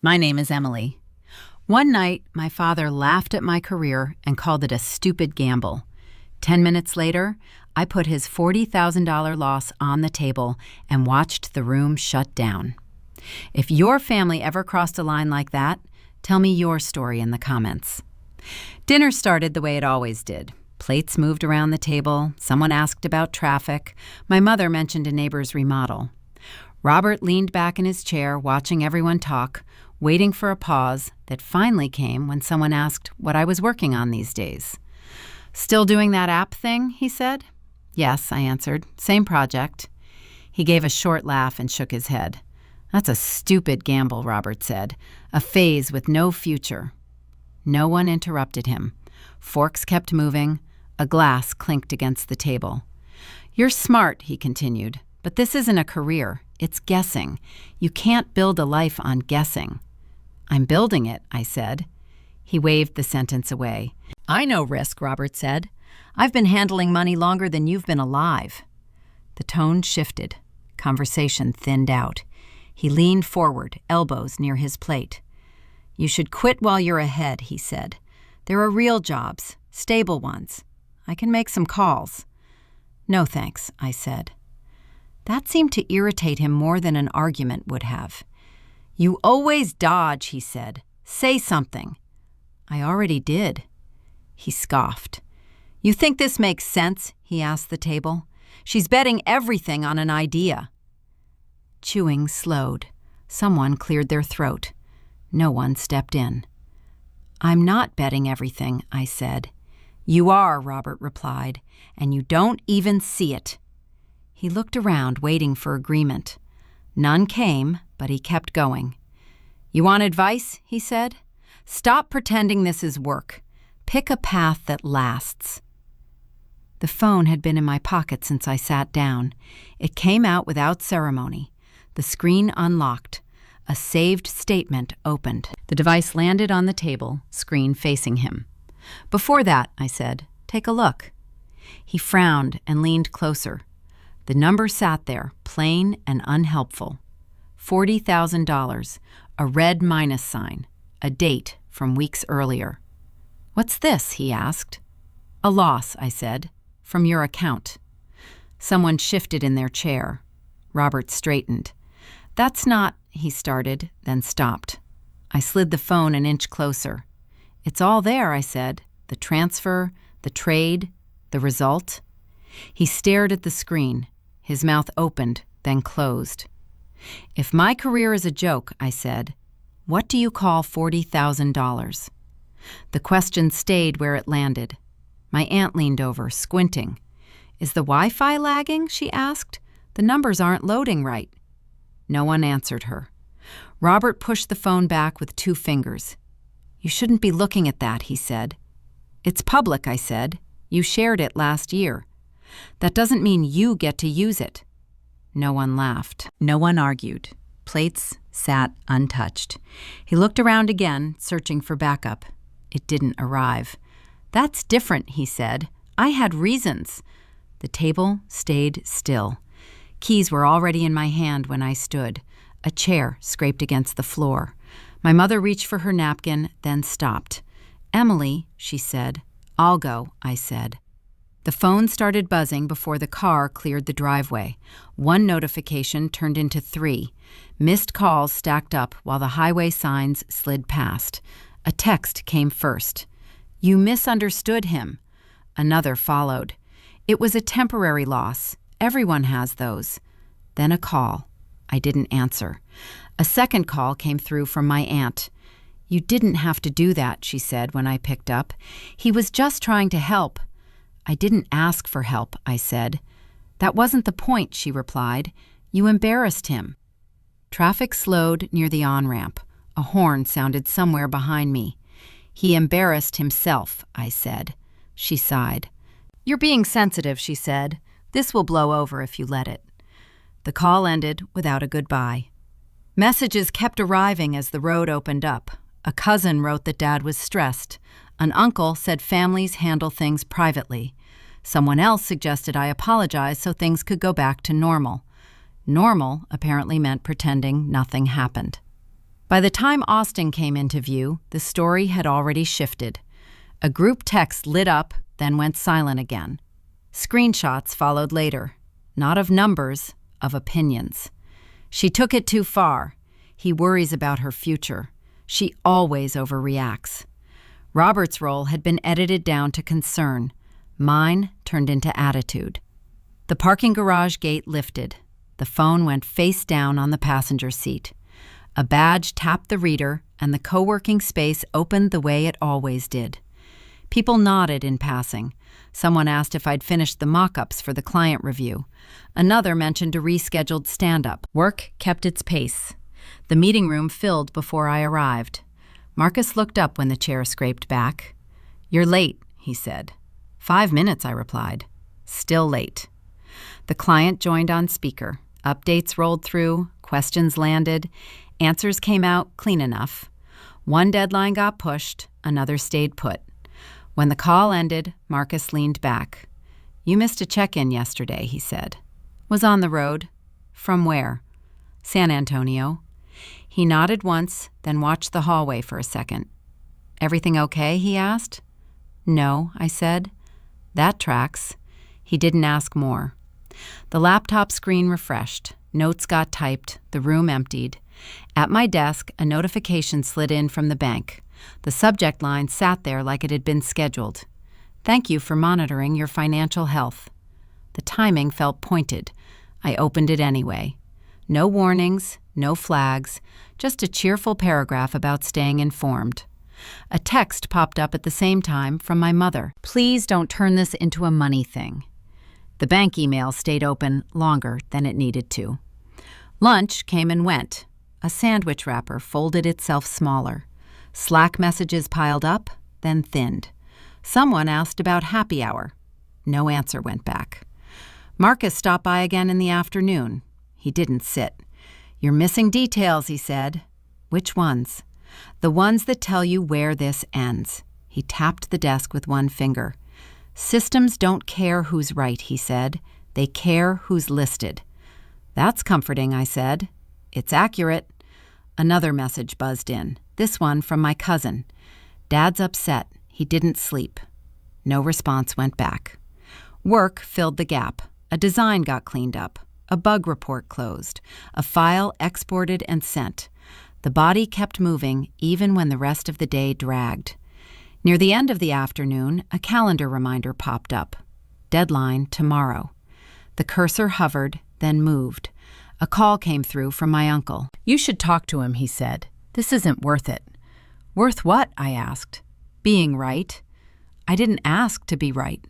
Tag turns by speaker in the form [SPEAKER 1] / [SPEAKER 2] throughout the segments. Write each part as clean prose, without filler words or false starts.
[SPEAKER 1] My name is Emily. One night, my father laughed at my career and called it a stupid gamble. 10 minutes later, I put his $40,000 loss on the table and watched the room shut down. If your family ever crossed a line like that, tell me your story in the comments. Dinner started the way it always did. Plates moved around the table, someone asked about traffic, my mother mentioned a neighbor's remodel. Robert leaned back in his chair, watching everyone talk, waiting for a pause that finally came when someone asked what I was working on these days. "Still doing that app thing?" he said. "Yes," I answered. "Same project." He gave a short laugh and shook his head. "That's a stupid gamble," Robert said. "A phase with no future." No one interrupted him. Forks kept moving. A glass clinked against the table. "You're smart," he continued, "but this isn't a career. It's guessing. You can't build a life on guessing." "I'm building it," I said. He waved the sentence away. "I know risk," Robert said. "I've been handling money longer than you've been alive." The tone shifted. Conversation thinned out. He leaned forward, elbows near his plate. "You should quit while you're ahead," he said. "There are real jobs, stable ones. I can make some calls." "No thanks," I said. That seemed to irritate him more than an argument would have. "You always dodge," he said. "Say something." "I already did." He scoffed. "You think this makes sense?" he asked the table. "She's betting everything on an idea." Chewing slowed. Someone cleared their throat. No one stepped in. "I'm not betting everything," I said. "You are," Robert replied, "and you don't even see it." He looked around, waiting for agreement. None came, but he kept going. "You want advice?" he said. "Stop pretending this is work. Pick a path that lasts." The phone had been in my pocket since I sat down. It came out without ceremony. The screen unlocked. A saved statement opened. The device landed on the table, screen facing him. "Before that," I said, "take a look." He frowned and leaned closer. The number sat there, plain and unhelpful. $40,000, a red minus sign, a date from weeks earlier. "What's this?" he asked. "A loss," I said, "from your account." Someone shifted in their chair. Robert straightened. "That's not," he started, then stopped. I slid the phone an inch closer. "It's all there," I said. "The transfer, the trade, the result." He stared at the screen. His mouth opened, then closed. "If my career is a joke," I said, "what do you call $40,000? The question stayed where it landed. My aunt leaned over, squinting. "Is the Wi-Fi lagging?" she asked. "The numbers aren't loading right." No one answered her. Robert pushed the phone back with 2 fingers. "You shouldn't be looking at that," he said. "It's public," I said. "You shared it last year. That doesn't mean you get to use it." No one laughed. No one argued. Plates sat untouched. He looked around again, searching for backup. It didn't arrive. "That's different," he said. "I had reasons." The table stayed still. Keys were already in my hand when I stood. A chair scraped against the floor. My mother reached for her napkin, then stopped. "Emily," she said. "I'll go," I said. The phone started buzzing before the car cleared the driveway. 1 notification turned into 3. Missed calls stacked up while the highway signs slid past. A text came first. "You misunderstood him." Another followed. It was a temporary loss. Everyone has those. Then a call. I didn't answer. A second call came through from my aunt. "You didn't have to do that," she said when I picked up. "He was just trying to help." "I didn't ask for help," I said. "That wasn't the point," she replied. "You embarrassed him." Traffic slowed near the on-ramp. A horn sounded somewhere behind me. "He embarrassed himself," I said. She sighed. "You're being sensitive," she said. "This will blow over if you let it." The call ended without a goodbye. Messages kept arriving as the road opened up. A cousin wrote that Dad was stressed. An uncle said families handle things privately. Someone else suggested I apologize so things could go back to normal. Normal apparently meant pretending nothing happened. By the time Austin came into view, the story had already shifted. A group text lit up, then went silent again. Screenshots followed later, not of numbers, of opinions. She took it too far. He worries about her future. She always overreacts. Robert's role had been edited down to concern. Mine turned into attitude. The parking garage gate lifted. The phone went face down on the passenger seat. A badge tapped the reader, and the co-working space opened the way it always did. People nodded in passing. Someone asked if I'd finished the mock-ups for the client review. Another mentioned a rescheduled stand-up. Work kept its pace. The meeting room filled before I arrived. Marcus looked up when the chair scraped back. "You're late," he said. 5 minutes, I replied. Still late. The client joined on speaker. Updates rolled through, questions landed, answers came out clean enough. One deadline got pushed, another stayed put. When the call ended, Marcus leaned back. "You missed a check-in yesterday," he said. "Was on the road." "From where?" "San Antonio." He nodded once, then watched the hallway for a second. "Everything okay?" he asked. "No," I said. "That tracks." He didn't ask more. The laptop screen refreshed. Notes got typed. The room emptied. At my desk, a notification slid in from the bank. The subject line sat there like it had been scheduled. "Thank you for monitoring your financial health." The timing felt pointed. I opened it anyway. No warnings, no flags, just a cheerful paragraph about staying informed. A text popped up at the same time from my mother. "Please don't turn this into a money thing." The bank email stayed open longer than it needed to. Lunch came and went. A sandwich wrapper folded itself smaller. Slack messages piled up, then thinned. Someone asked about happy hour. No answer went back. Marcus stopped by again in the afternoon. He didn't sit. "You're missing details," he said. "Which ones?" "The ones that tell you where this ends." He tapped the desk with one finger. "Systems don't care who's right," he said. "They care who's listed." "That's comforting," I said. "It's accurate." Another message buzzed in, this one from my cousin. "Dad's upset. He didn't sleep." No response went back. Work filled the gap. A design got cleaned up. A bug report closed. A file exported and sent. The body kept moving even when the rest of the day dragged. Near the end of the afternoon, a calendar reminder popped up. Deadline tomorrow. The cursor hovered, then moved. A call came through from my uncle. "You should talk to him," he said. "This isn't worth it." "Worth what?" I asked. "Being right." "I didn't ask to be right."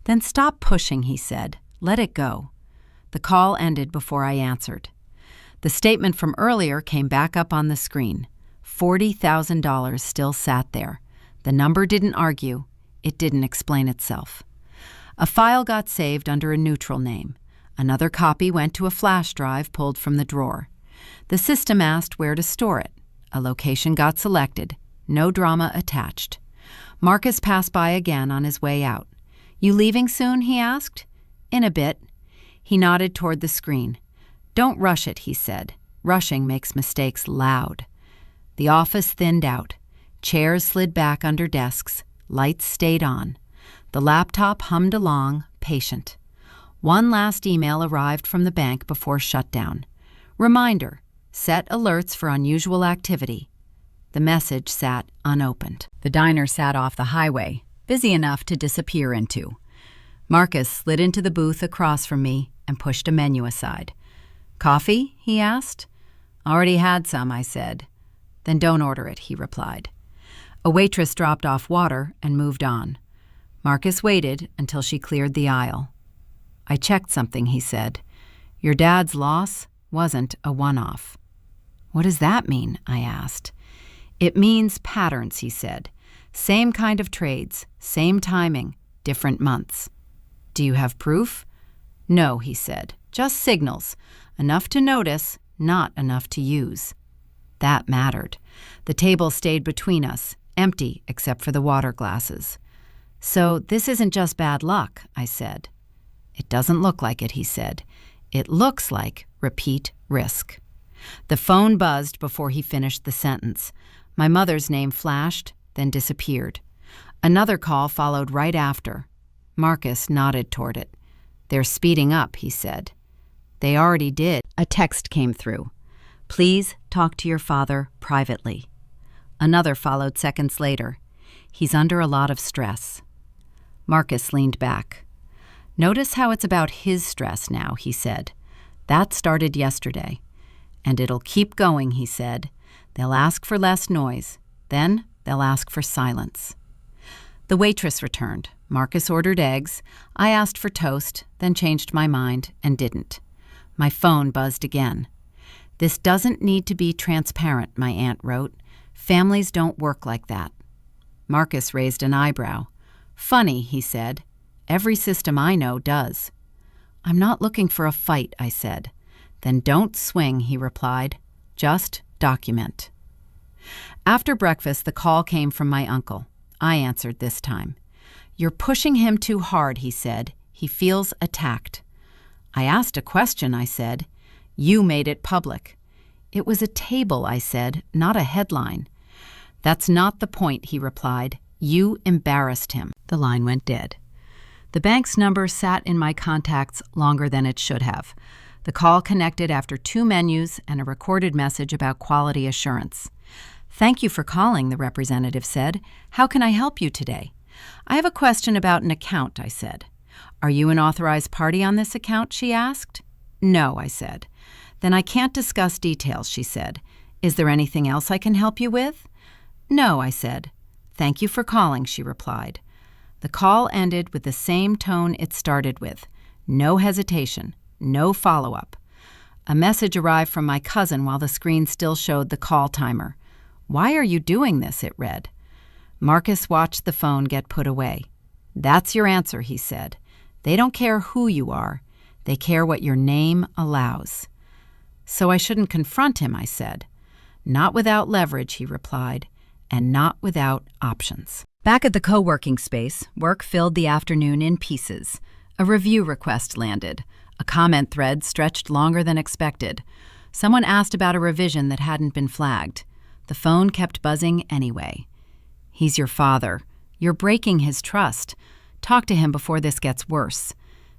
[SPEAKER 1] "Then stop pushing," he said. "Let it go." The call ended before I answered. The statement from earlier came back up on the screen. $40,000 still sat there. The number didn't argue. It didn't explain itself. A file got saved under a neutral name. Another copy went to a flash drive pulled from the drawer. The system asked where to store it. A location got selected. No drama attached. Marcus passed by again on his way out. "You leaving soon?" he asked. "In a bit." He nodded toward the screen. "Don't rush it," he said. "Rushing makes mistakes loud." The office thinned out. Chairs slid back under desks. Lights stayed on. The laptop hummed along, patient. One last email arrived from the bank before shutdown. Reminder: set alerts for unusual activity. The message sat unopened. The diner sat off the highway, busy enough to disappear into. Marcus slid into the booth across from me and pushed a menu aside. "Coffee?" he asked. "Already had some," I said. "Then don't order it," he replied. A waitress dropped off water and moved on. Marcus waited until she cleared the aisle. "I checked something," he said. "Your dad's loss wasn't a one-off." "What does that mean?" I asked. "It means patterns," he said. "Same kind of trades, same timing, different months." "Do you have proof?" "No," he said. "Just signals. Enough to notice, not enough to use." That mattered. The table stayed between us, empty except for the water glasses. "So this isn't just bad luck," I said. "It doesn't look like it," he said. "It looks like repeat risk." The phone buzzed before he finished the sentence. My mother's name flashed, then disappeared. Another call followed right after. Marcus nodded toward it. "They're speeding up," he said. "They already did." A text came through. "Please talk to your father privately." Another followed seconds later. "He's under a lot of stress." Marcus leaned back. "Notice how it's about his stress now," he said. "That started yesterday. And it'll keep going," he said. "They'll ask for less noise. Then they'll ask for silence." The waitress returned. Marcus ordered eggs. I asked for toast, then changed my mind and didn't. My phone buzzed again. "This doesn't need to be transparent," my aunt wrote. "Families don't work like that." Marcus raised an eyebrow. "Funny," he said. "Every system I know does." "I'm not looking for a fight," I said. "Then don't swing," he replied. "Just document." After breakfast, the call came from my uncle. I answered this time. "You're pushing him too hard," he said. "He feels attacked." "I asked a question," I said. "You made it public." "It was a table," I said, "not a headline." "That's not the point," he replied. "You embarrassed him." The line went dead. The bank's number sat in my contacts longer than it should have. The call connected after 2 menus and a recorded message about quality assurance. "Thank you for calling," the representative said. "How can I help you today?" "I have a question about an account," I said. "Are you an authorized party on this account?" she asked. "No," I said. "Then I can't discuss details," she said. "Is there anything else I can help you with?" "No," I said. "Thank you for calling," she replied. The call ended with the same tone it started with. No hesitation, no follow-up. A message arrived from my cousin while the screen still showed the call timer. "Why are you doing this?" it read. Marcus watched the phone get put away. "That's your answer," he said. "They don't care who you are. They care what your name allows." "So I shouldn't confront him," I said. "Not without leverage," he replied, "and not without options." Back at the co-working space, work filled the afternoon in pieces. A review request landed. A comment thread stretched longer than expected. Someone asked about a revision that hadn't been flagged. The phone kept buzzing anyway. "He's your father. You're breaking his trust. Talk to him before this gets worse."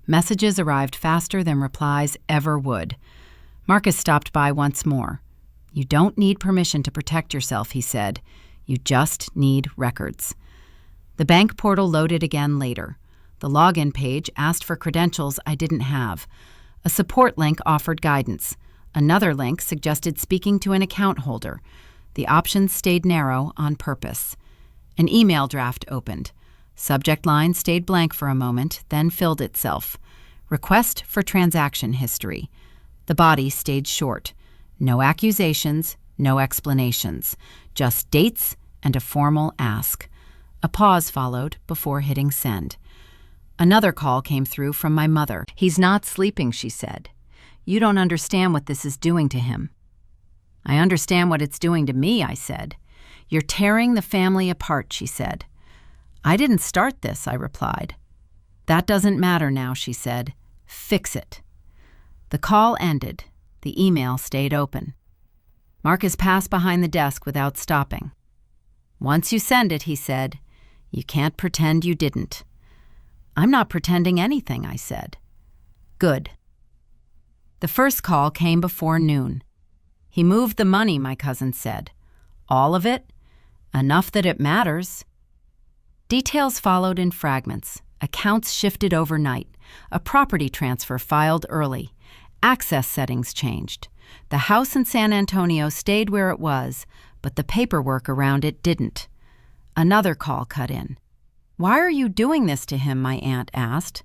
[SPEAKER 1] Messages arrived faster than replies ever would. Marcus stopped by once more. "You don't need permission to protect yourself," he said. "You just need records." The bank portal loaded again later. The login page asked for credentials I didn't have. A support link offered guidance. Another link suggested speaking to an account holder. The options stayed narrow on purpose. An email draft opened. Subject line stayed blank for a moment, then filled itself. Request for transaction history. The body stayed short. No accusations, no explanations. Just dates and a formal ask. A pause followed before hitting send. Another call came through from my mother. "He's not sleeping," she said. "You don't understand what this is doing to him." "I understand what it's doing to me," I said. "You're tearing the family apart," she said. "I didn't start this," I replied. "That doesn't matter now," she said. "Fix it." The call ended. The email stayed open. Marcus passed behind the desk without stopping. "Once you send it," he said, "you can't pretend you didn't." "I'm not pretending anything," I said. "Good." The first call came before noon. "He moved the money," my cousin said. "All of it? Enough that it matters." Details followed in fragments. Accounts shifted overnight. A property transfer filed early. Access settings changed. The house in San Antonio stayed where it was, but the paperwork around it didn't. Another call cut in. "Why are you doing this to him?" my aunt asked.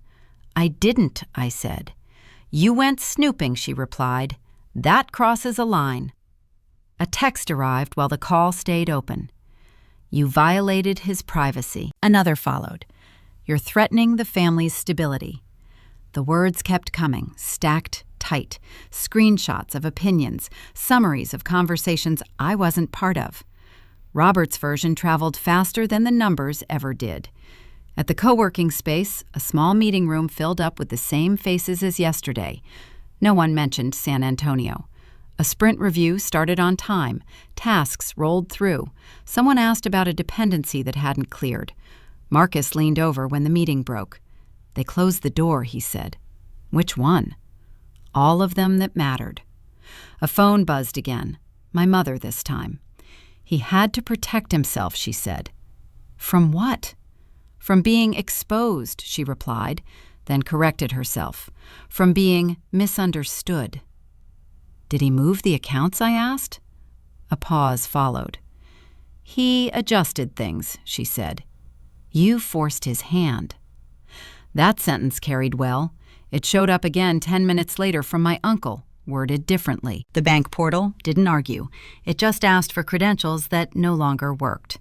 [SPEAKER 1] "I didn't," I said. "You went snooping," she replied. "That crosses a line." A text arrived while the call stayed open. "You violated his privacy." Another followed. "You're threatening the family's stability." The words kept coming, stacked tight, screenshots of opinions, summaries of conversations I wasn't part of. Robert's version traveled faster than the numbers ever did. At the co-working space, a small meeting room filled up with the same faces as yesterday. No one mentioned San Antonio. A sprint review started on time. Tasks rolled through. Someone asked about a dependency that hadn't cleared. Marcus leaned over when the meeting broke. "They closed the door," he said. "Which one?" "All of them that mattered." A phone buzzed again. My mother this time. "He had to protect himself," she said. "From what?" "From being exposed," she replied, then corrected herself. "From being misunderstood." "Did he move the accounts?" I asked. A pause followed. "He adjusted things," she said. "You forced his hand." That sentence carried well. It showed up again 10 minutes later from my uncle, worded differently. The bank portal didn't argue. It just asked for credentials that no longer worked.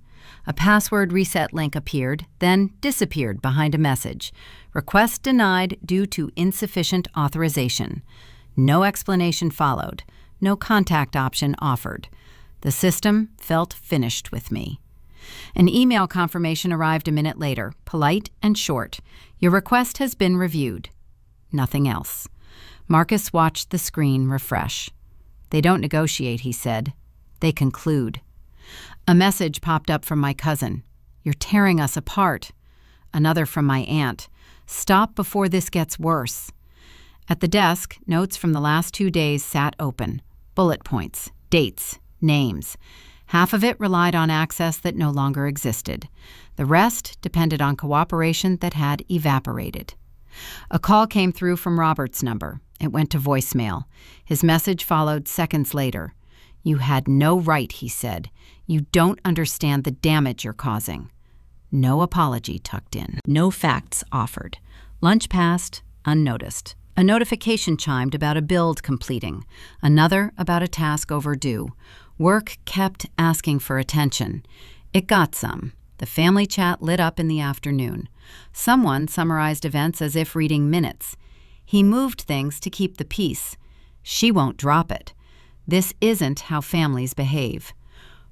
[SPEAKER 1] A password reset link appeared, then disappeared behind a message. "Request denied due to insufficient authorization." No explanation followed. No contact option offered. The system felt finished with me. An email confirmation arrived a minute later, polite and short. "Your request has been reviewed." Nothing else. Marcus watched the screen refresh. "They don't negotiate," he said. "They conclude." A message popped up from my cousin. "You're tearing us apart." Another from my aunt. "Stop before this gets worse." At the desk, notes from the last 2 days sat open. Bullet points, dates, names. Half of it relied on access that no longer existed. The rest depended on cooperation that had evaporated. A call came through from Robert's number. It went to voicemail. His message followed seconds later. "You had no right," he said. "You don't understand the damage you're causing." No apology tucked in. No facts offered. Lunch passed, unnoticed. A notification chimed about a build completing, another about a task overdue. Work kept asking for attention. It got some. The family chat lit up in the afternoon. Someone summarized events as if reading minutes. "He moved things to keep the peace. She won't drop it. This isn't how families behave."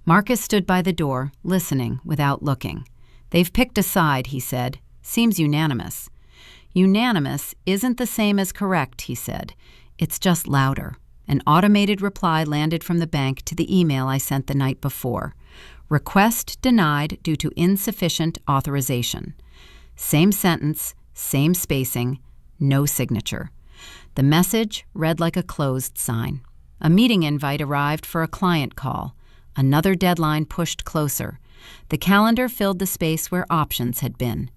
[SPEAKER 1] Marcus stood by the door, listening without looking. "They've picked a side," he said. "Seems unanimous." "Unanimous isn't the same as correct," he said. "It's just louder." An automated reply landed from the bank to the email I sent the night before. "Request denied due to insufficient authorization." Same sentence, same spacing, no signature. The message read like a closed sign. A meeting invite arrived for a client call. Another deadline pushed closer. The calendar filled the space where options had been.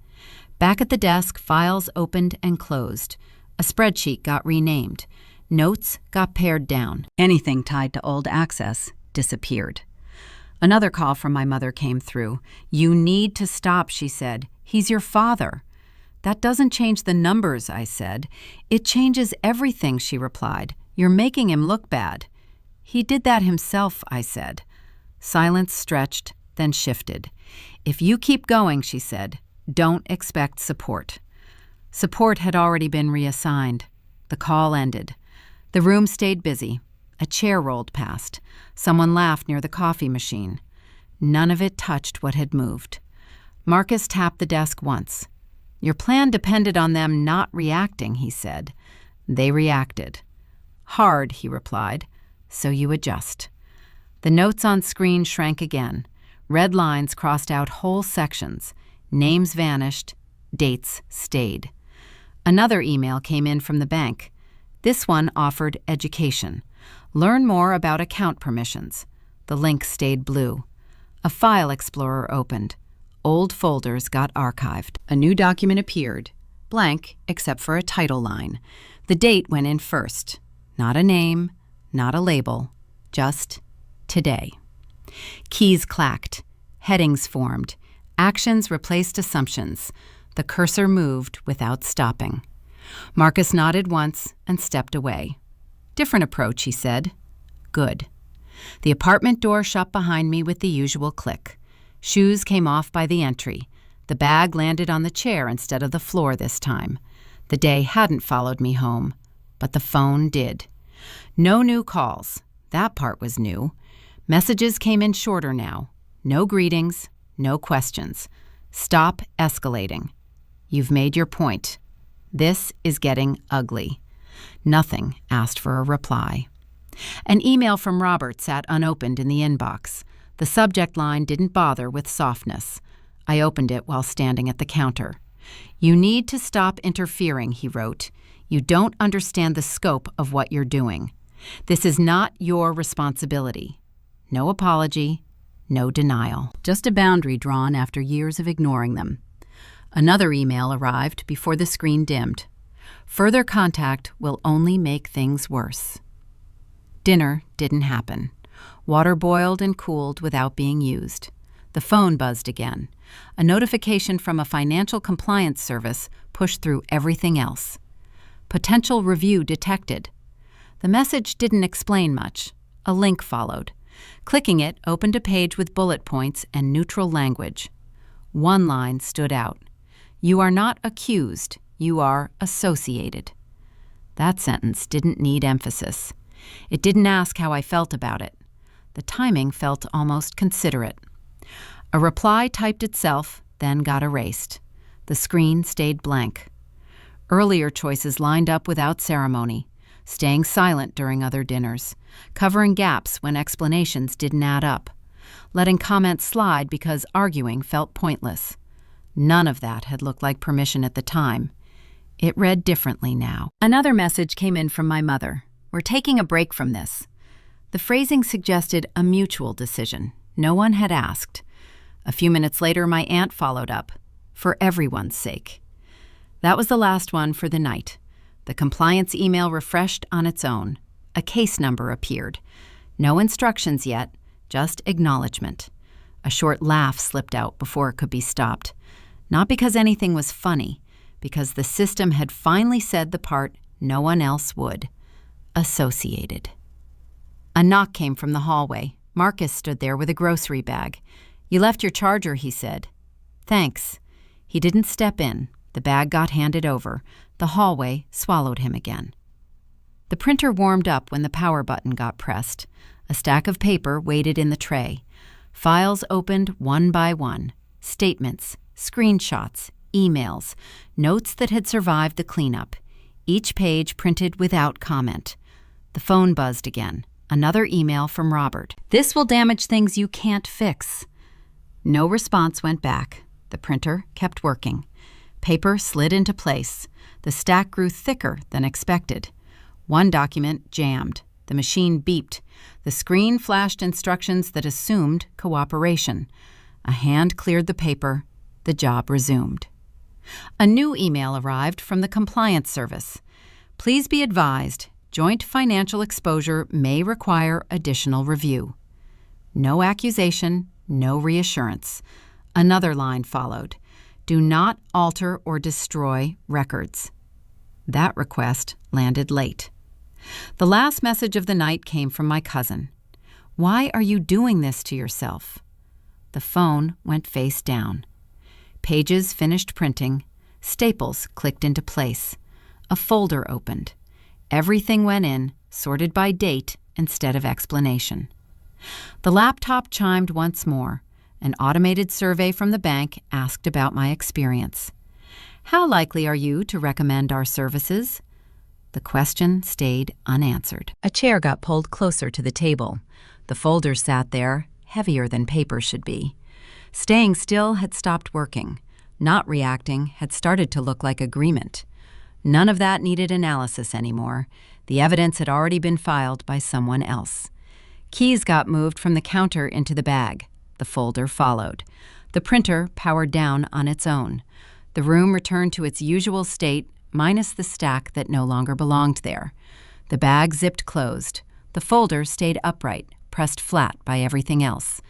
[SPEAKER 1] Back at the desk, files opened and closed. A spreadsheet got renamed. Notes got pared down. Anything tied to old access disappeared. Another call from my mother came through. "You need to stop," she said. "He's your father." "That doesn't change the numbers," I said. "It changes everything," she replied. "You're making him look bad." "He did that himself," I said. Silence stretched, then shifted. "If you keep going," she said, "don't expect support." Support had already been reassigned. The call ended. The room stayed busy. A chair rolled past. Someone laughed near the coffee machine. None of it touched what had moved. Marcus tapped the desk once. "Your plan depended on them not reacting," he said. "They reacted." "Hard," he replied. "So you adjust." The notes on screen shrank again. Red lines crossed out whole sections. Names vanished. Dates stayed. Another email came in from the bank. This one offered education. Learn more about account permissions. The link stayed blue. A file explorer opened. Old folders got archived. A new document appeared, blank except for a title line. The date went in first. Not a name, not a label, just today. Keys clacked. Headings formed. Actions replaced assumptions. The cursor moved without stopping. Marcus nodded once and stepped away. "Different approach," he said. "Good." The apartment door shut behind me with the usual click. Shoes came off by the entry. The bag landed on the chair instead of the floor this time. The day hadn't followed me home, but the phone did. No new calls. That part was new. Messages came in shorter now. No greetings, no questions. "Stop escalating. You've made your point. This is getting ugly." Nothing asked for a reply. An email from Robert sat unopened in the inbox. The subject line didn't bother with softness. I opened it while standing at the counter. "You need to stop interfering," he wrote. "You don't understand the scope of what you're doing. This is not your responsibility." No apology, no denial. Just a boundary drawn after years of ignoring them. Another email arrived before the screen dimmed. "Further contact will only make things worse." Dinner didn't happen. Water boiled and cooled without being used. The phone buzzed again. A notification from a financial compliance service pushed through everything else. "Potential review detected." The message didn't explain much. A link followed. Clicking it opened a page with bullet points and neutral language. One line stood out. "You are not accused. You are associated." That sentence didn't need emphasis. It didn't ask how I felt about it. The timing felt almost considerate. A reply typed itself, then got erased. The screen stayed blank. Earlier choices lined up without ceremony, staying silent during other dinners, covering gaps when explanations didn't add up, letting comments slide because arguing felt pointless. None of that had looked like permission at the time. It read differently now. Another message came in from my mother. "We're taking a break from this." The phrasing suggested a mutual decision. No one had asked. A few minutes later, my aunt followed up. "For everyone's sake." That was the last one for the night. The compliance email refreshed on its own. A case number appeared. No instructions yet, just acknowledgement. A short laugh slipped out before it could be stopped. Not because anything was funny, because the system had finally said the part no one else would. Associated. A knock came from the hallway. Marcus stood there with a grocery bag. "You left your charger," he said. "Thanks." He didn't step in. The bag got handed over. The hallway swallowed him again. The printer warmed up when the power button got pressed. A stack of paper waited in the tray. Files opened one by one. Statements, screenshots, emails, notes that had survived the cleanup. Each page printed without comment. The phone buzzed again. Another email from Robert. "This will damage things you can't fix." No response went back. The printer kept working. Paper slid into place. The stack grew thicker than expected. One document jammed. The machine beeped. The screen flashed instructions that assumed cooperation. A hand cleared the paper. The job resumed. A new email arrived from the compliance service. "Please be advised, joint financial exposure may require additional review." No accusation, no reassurance. Another line followed. "Do not alter or destroy records." That request landed late. The last message of the night came from my cousin. "Why are you doing this to yourself?" The phone went face down. Pages finished printing. Staples clicked into place. A folder opened. Everything went in, sorted by date instead of explanation. The laptop chimed once more. An automated survey from the bank asked about my experience. "How likely are you to recommend our services?" The question stayed unanswered. A chair got pulled closer to the table. The folder sat there, heavier than paper should be. Staying still had stopped working. Not reacting had started to look like agreement. None of that needed analysis anymore. The evidence had already been filed by someone else. Keys got moved from the counter into the bag. The folder followed. The printer powered down on its own. The room returned to its usual state, minus the stack that no longer belonged there. The bag zipped closed. The folder stayed upright, pressed flat by everything else.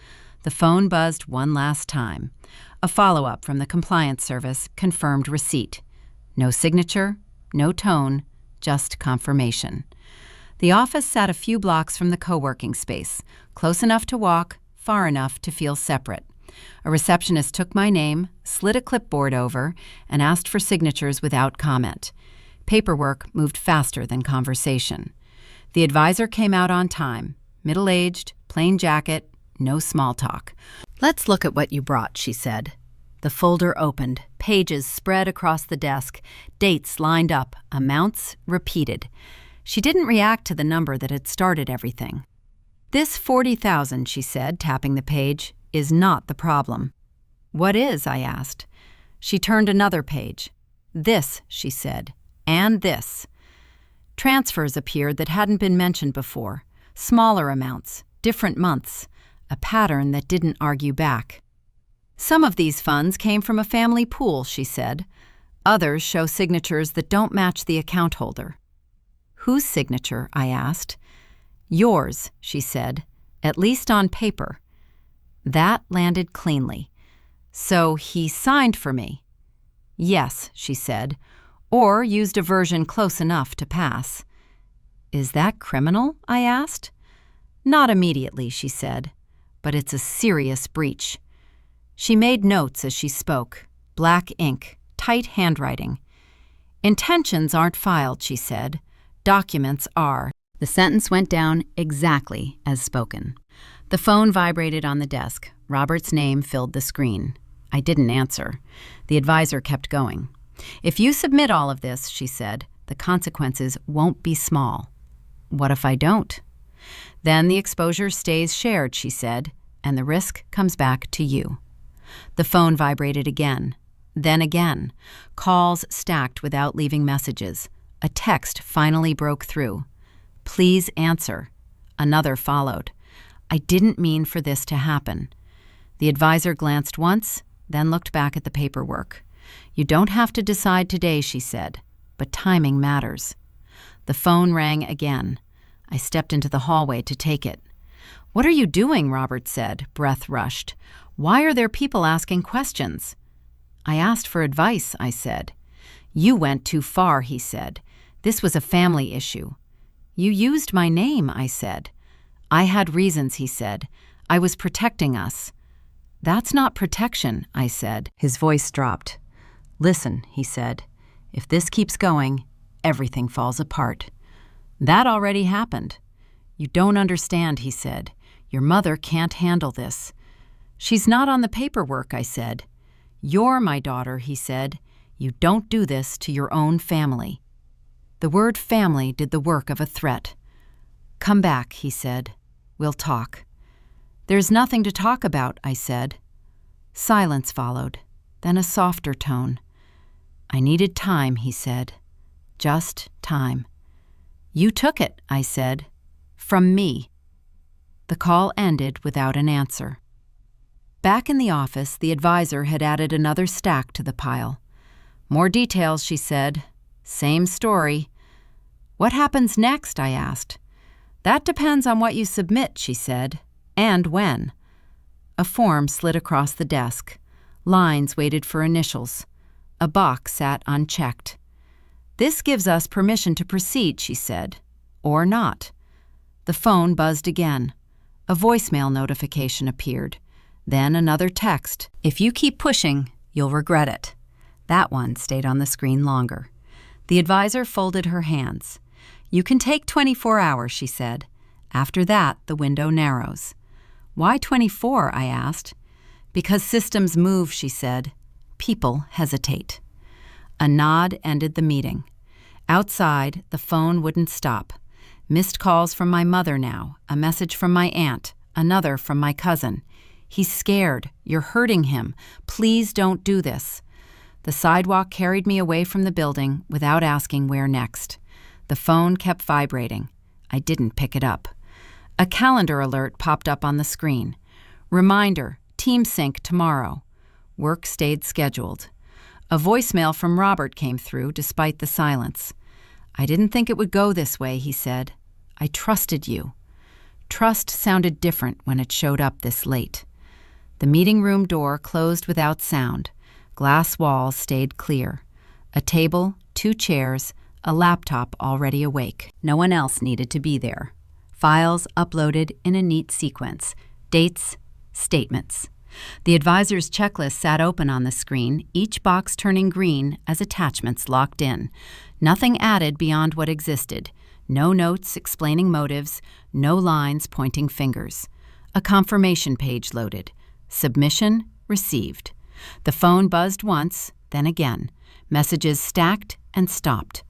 [SPEAKER 1] The phone buzzed one last time. A follow-up from the compliance service confirmed receipt. No signature, no tone, just confirmation. The office sat a few blocks from the co-working space, close enough to walk, far enough to feel separate. A receptionist took my name, slid a clipboard over, and asked for signatures without comment. Paperwork moved faster than conversation. The advisor came out on time, middle-aged, plain jacket, no small talk. "Let's look at what you brought," she said. The folder opened, pages spread across the desk, dates lined up, amounts repeated. She didn't react to the number that had started everything. "This 40,000, she said, tapping the page, "is not the problem." "What is?" I asked. She turned another page. "This," she said, "and this." Transfers appeared that hadn't been mentioned before, smaller amounts, different months, a pattern that didn't argue back. "Some of these funds came from a family pool," she said. "Others show signatures that don't match the account holder." "Whose signature?" I asked. "Yours," she said, "at least on paper." That landed cleanly. "So he signed for me?" "Yes," she said, "or used a version close enough to pass." "Is that criminal?" I asked. "Not immediately," she said, "but it's a serious breach." She made notes as she spoke, black ink, tight handwriting. "Intentions aren't filed," she said. "Documents are." The sentence went down exactly as spoken. The phone vibrated on the desk. Robert's name filled the screen. I didn't answer. The advisor kept going. "If you submit all of this," she said, "the consequences won't be small." "What if I don't?" "Then the exposure stays shared," she said, "and the risk comes back to you." The phone vibrated again, then again. Calls stacked without leaving messages. A text finally broke through. "Please answer." Another followed. "I didn't mean for this to happen." The advisor glanced once, then looked back at the paperwork. "You don't have to decide today," she said, "but timing matters." The phone rang again. I stepped into the hallway to take it. "What are you doing?" Robert said, breath rushed. "Why are there people asking questions?" "I asked for advice," I said. "You went too far," he said. "This was a family issue." "You used my name," I said. "I had reasons," he said. "I was protecting us." "That's not protection," I said. His voice dropped. "Listen," he said. "If this keeps going, everything falls apart." "That already happened." "You don't understand," he said. "Your mother can't handle this." "She's not on the paperwork," I said. "You're my daughter," he said. "You don't do this to your own family." The word family did the work of a threat. "Come back," he said. "We'll talk." "There's nothing to talk about," I said. Silence followed, then a softer tone. "I needed time," he said. "Just time." "You took it," I said. "From me." The call ended without an answer. Back in the office, the advisor had added another stack to the pile. "More details," she said. "Same story." "What happens next?" I asked. "That depends on what you submit," she said, "and when." A form slid across the desk. Lines waited for initials. A box sat unchecked. "This gives us permission to proceed," she said. "Or not." The phone buzzed again. A voicemail notification appeared. Then another text. "If you keep pushing, you'll regret it." That one stayed on the screen longer. The advisor folded her hands. "You can take 24 hours," she said. "After that, the window narrows." "Why 24?" I asked. "Because systems move," she said. "People hesitate." A nod ended the meeting. Outside, the phone wouldn't stop. Missed calls from my mother now, a message from my aunt, another from my cousin. "He's scared. You're hurting him. Please don't do this." The sidewalk carried me away from the building without asking where next. The phone kept vibrating. I didn't pick it up. A calendar alert popped up on the screen. "Reminder, Team Sync tomorrow." Work stayed scheduled. A voicemail from Robert came through despite the silence. "I didn't think it would go this way," he said. "I trusted you." Trust sounded different when it showed up this late. The meeting room door closed without sound. Glass walls stayed clear. A table, 2 chairs, a laptop already awake. No one else needed to be there. Files uploaded in a neat sequence. Dates, statements. The advisor's checklist sat open on the screen, each box turning green as attachments locked in. Nothing added beyond what existed. No notes explaining motives, no lines pointing fingers. A confirmation page loaded. Submission received. The phone buzzed once, then again. Messages stacked and stopped.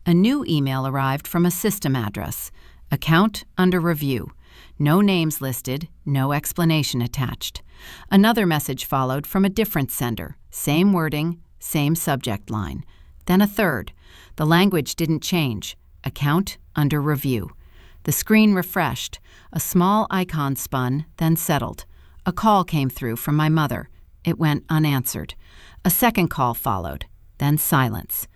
[SPEAKER 1] A new email arrived from a system address. Account under review. No names listed, no explanation attached. Another message followed from a different sender. Same wording, same subject line. Then a third. The language didn't change. Account under review. The screen refreshed. A small icon spun, then settled. A call came through from my mother. It went unanswered. A second call followed, then silence.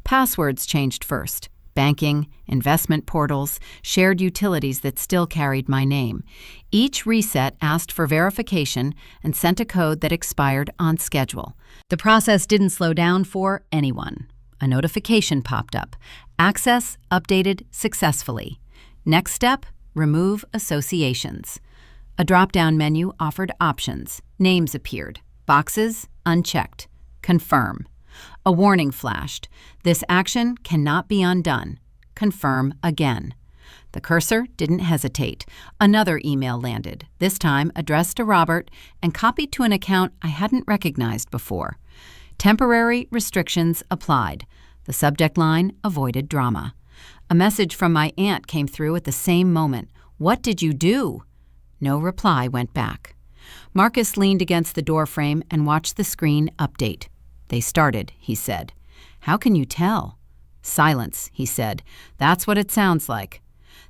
[SPEAKER 1] Passwords changed first. Banking, investment portals, shared utilities that still carried my name. Each reset asked for verification and sent a code that expired on schedule. The process didn't slow down for anyone. A notification popped up. Access updated successfully. Next step, remove associations. A drop-down menu offered options. Names appeared. Boxes unchecked. Confirm. A warning flashed. This action cannot be undone. Confirm again. The cursor didn't hesitate. Another email landed, this time addressed to Robert and copied to an account I hadn't recognized before. Temporary restrictions applied. The subject line avoided drama. A message from my aunt came through at the same moment. "What did you do?" No reply went back. Marcus leaned against the doorframe and watched the screen update. "They started," he said. "How can you tell?" "Silence," he said. "That's what it sounds like."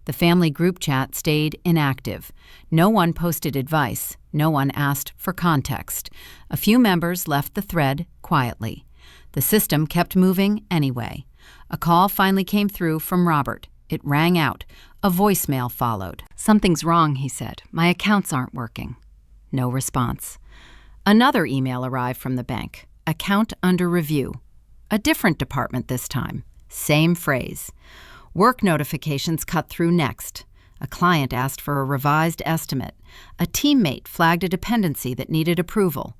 [SPEAKER 1] The family group chat stayed inactive. No one posted advice. No one asked for context. A few members left the thread quietly. The system kept moving anyway. A call finally came through from Robert. It rang out. A voicemail followed. "Something's wrong," he said. "My accounts aren't working." No response. Another email arrived from the bank. Account under review. A different department this time. Same phrase. Work notifications cut through next. A client asked for a revised estimate. A teammate flagged a dependency that needed approval.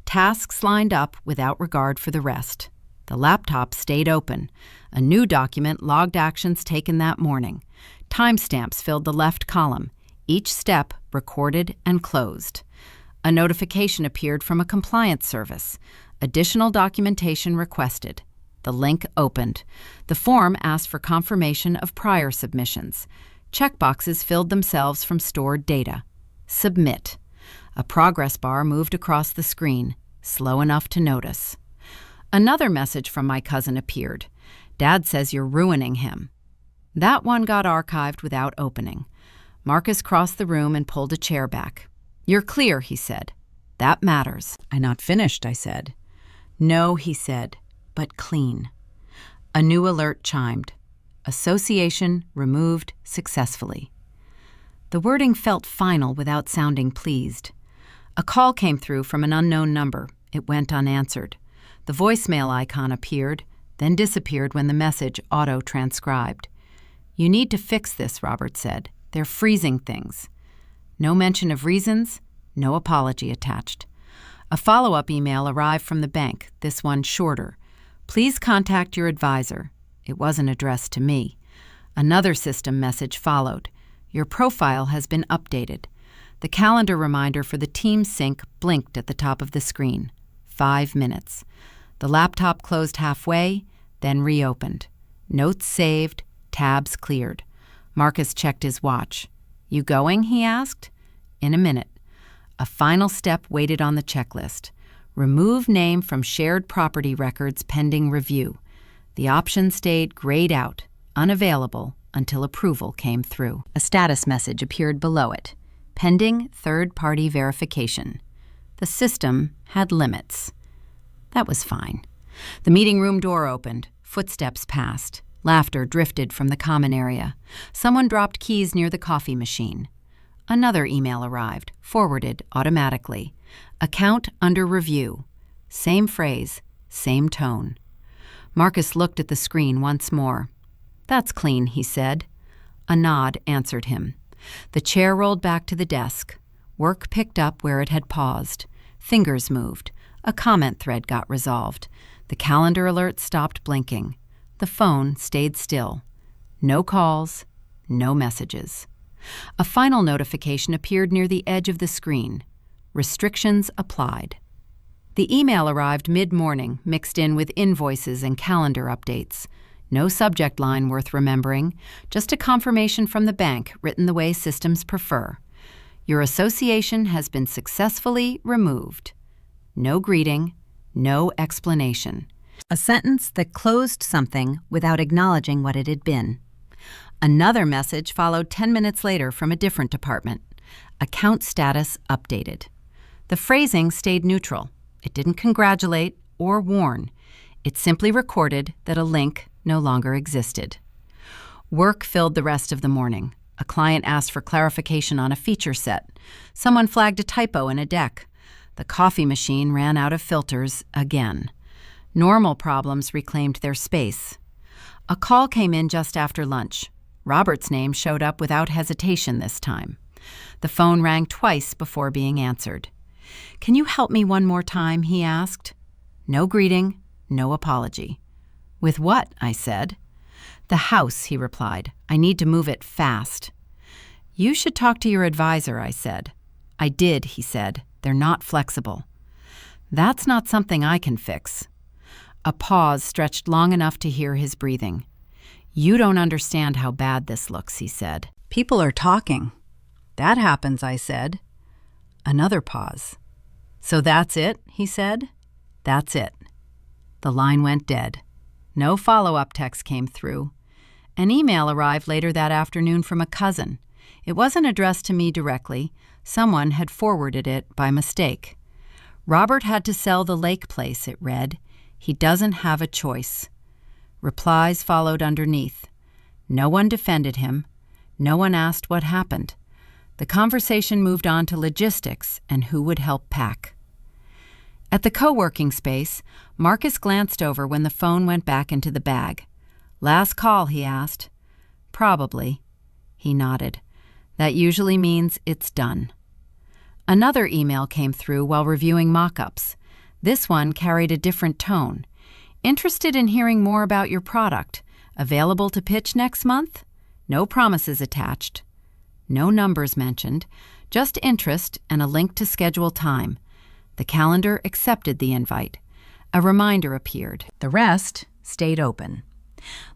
[SPEAKER 1] Tasks lined up without regard for the rest. The laptop stayed open. A new document logged actions taken that morning. Timestamps filled the left column. Each step recorded and closed. A notification appeared from a compliance service. Additional documentation requested. The link opened. The form asked for confirmation of prior submissions. Checkboxes filled themselves from stored data. Submit. A progress bar moved across the screen, slow enough to notice. Another message from my cousin appeared. "Dad says you're ruining him." That one got archived without opening. Marcus crossed the room and pulled a chair back. "You're clear," he said. "That matters." "I'm not finished," I said. "No," he said, "but clean." A new alert chimed. Association removed successfully. The wording felt final without sounding pleased. A call came through from an unknown number. It went unanswered. The voicemail icon appeared, then disappeared when the message auto-transcribed. "You need to fix this," Robert said. "They're freezing things." No mention of reasons, no apology attached. A follow-up email arrived from the bank, this one shorter. "Please contact your advisor." It wasn't addressed to me. Another system message followed. "Your profile has been updated." The calendar reminder for the Teams sync blinked at the top of the screen. 5 minutes. The laptop closed halfway, then reopened. Notes saved, tabs cleared. Marcus checked his watch. "You going?" he asked. "In a minute." A final step waited on the checklist. Remove name from shared property records pending review. The option stayed grayed out, unavailable, until approval came through. A status message appeared below it. Pending third-party verification. The system had limits. That was fine. The meeting room door opened. Footsteps passed. Laughter drifted from the common area. Someone dropped keys near the coffee machine. Another email arrived, forwarded automatically. Account under review. Same phrase, same tone. Marcus looked at the screen once more. "That's clean," he said. A nod answered him. The chair rolled back to the desk. Work picked up where it had paused. Fingers moved. A comment thread got resolved. The calendar alert stopped blinking. The phone stayed still. No calls, no messages. A final notification appeared near the edge of the screen. Restrictions applied. The email arrived mid-morning, mixed in with invoices and calendar updates. No subject line worth remembering, just a confirmation from the bank written the way systems prefer. Your association has been successfully removed. No greeting, no explanation. A sentence that closed something without acknowledging what it had been. Another message followed 10 minutes later from a different department. Account status updated. The phrasing stayed neutral. It didn't congratulate or warn. It simply recorded that a link no longer existed. Work filled the rest of the morning. A client asked for clarification on a feature set. Someone flagged a typo in a deck. The coffee machine ran out of filters again. Normal problems reclaimed their space. A call came in just after lunch. Robert's name showed up without hesitation this time. The phone rang twice before being answered. "Can you help me one more time?" he asked. No greeting, no apology. "With what?" I said. "The house," he replied. "I need to move it fast." "You should talk to your advisor," I said. "I did," he said. "They're not flexible." "That's not something I can fix." A pause stretched long enough to hear his breathing. "You don't understand how bad this looks," he said. "People are talking." "That happens," I said. Another pause. "So that's it?" he said. "That's it." The line went dead. No follow-up text came through. An email arrived later that afternoon from a cousin. It wasn't addressed to me directly. Someone had forwarded it by mistake. "Robert had to sell the lake place," it read. "He doesn't have a choice." Replies followed underneath. No one defended him. No one asked what happened. The conversation moved on to logistics and who would help pack. At the co-working space, Marcus glanced over when the phone went back into the bag. "Last call," he asked. "Probably." He nodded. "That usually means it's done." Another email came through while reviewing mock-ups. This one carried a different tone. "Interested in hearing more about your product? Available to pitch next month?" No promises attached. No numbers mentioned. Just interest and a link to schedule time. The calendar accepted the invite. A reminder appeared. The rest stayed open.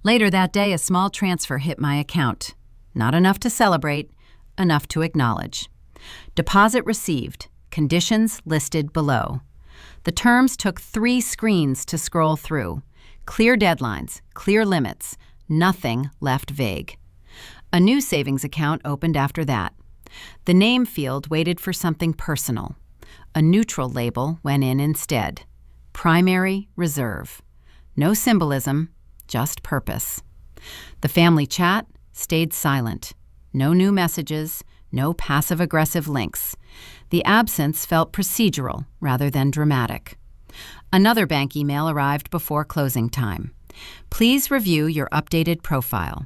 [SPEAKER 1] Later that day, a small transfer hit my account. Not enough to celebrate, enough to acknowledge. Deposit received. Conditions listed below. The terms took 3 screens to scroll through. Clear deadlines, clear limits, nothing left vague. A new savings account opened after that. The name field waited for something personal. A neutral label went in instead. Primary reserve. No symbolism, just purpose. The family chat stayed silent. No new messages, no passive-aggressive links. The absence felt procedural rather than dramatic. Another bank email arrived before closing time. "Please review your updated profile."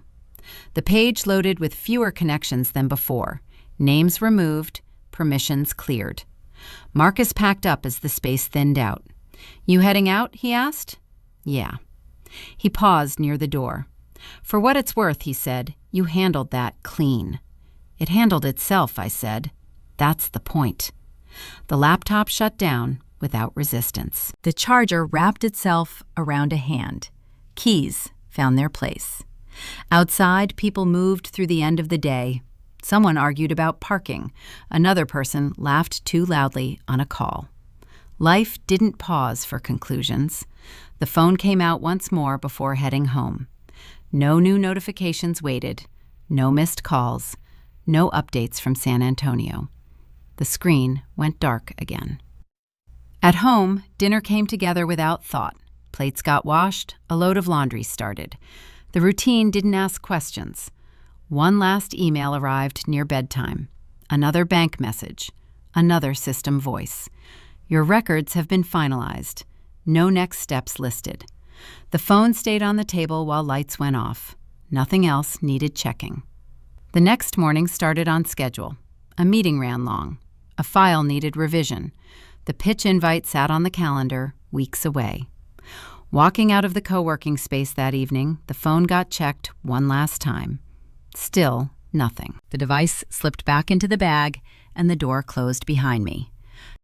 [SPEAKER 1] The page loaded with fewer connections than before. Names removed, permissions cleared. Marcus packed up as the space thinned out. "You heading out?" he asked. "Yeah." He paused near the door. "For what it's worth," he said, "you handled that clean." "It handled itself," I said. "That's the point." The laptop shut down without resistance. The charger wrapped itself around a hand. Keys found their place. Outside, people moved through the end of the day. Someone argued about parking. Another person laughed too loudly on a call. Life didn't pause for conclusions. The phone came out once more before heading home. No new notifications waited. No missed calls. No updates from San Antonio. The screen went dark again. At home, dinner came together without thought. Plates got washed, a load of laundry started. The routine didn't ask questions. One last email arrived near bedtime. Another bank message. Another system voice. "Your records have been finalized. No next steps listed." The phone stayed on the table while lights went off. Nothing else needed checking. The next morning started on schedule. A meeting ran long. A file needed revision. The pitch invite sat on the calendar, weeks away. Walking out of the co-working space that evening, the phone got checked one last time. Still nothing. The device slipped back into the bag, and the door closed behind me.